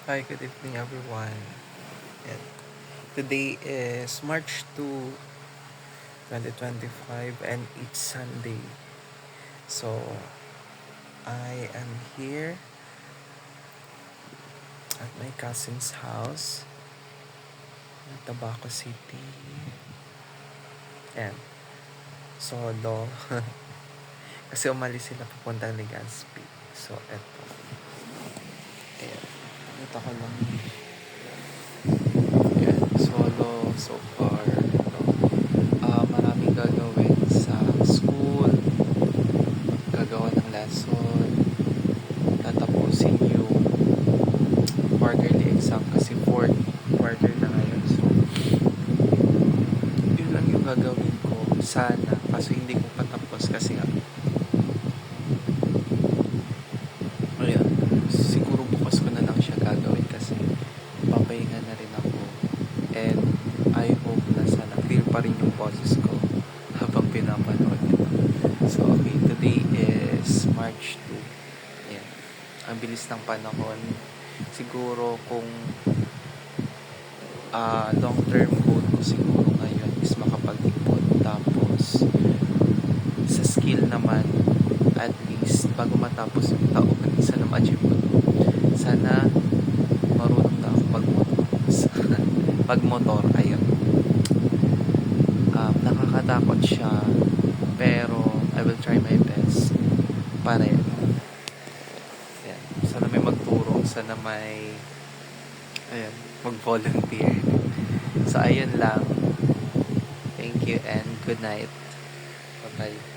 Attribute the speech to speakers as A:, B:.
A: Hi, good evening everyone. And today is March 2, 2025 and it's Sunday. So I am here at my cousin's house in Tabaco City. And solo. Kasi umalis sila papunta Legazpi. So eto. Ayan. Dito ko lang. Ayan. Solo so far. Maraming gagawin sa school, gagawa ng lesson, tatapusin yung quarterly exam kasi 4th quarter na ngayon. So, yun lang yung gagawin ko. Sana. Kaso hindi ko patapos kasi ayun, siguro bukas ko na lang siya gagawin kasi papahinga na rin ako. And I hope na sana clear pa rin yung boses ko habang pinapanood ito. So, okay, today is March 2. Ayan. Ang bilis ng panahon. Siguro kung long-term goal ko siguro ngayon is makapag-ipon. Tapos, sa skill naman, at least, bago matapos yung taon, isa na ma-achieve ko. Sana, marunong na ako pag-motor. Ayun. Nakakatakot siya, pero I will try my best para yan. Sana may magturo, sana may mag-volunteer. So ayun lang. Thank you and good night. Bye-bye.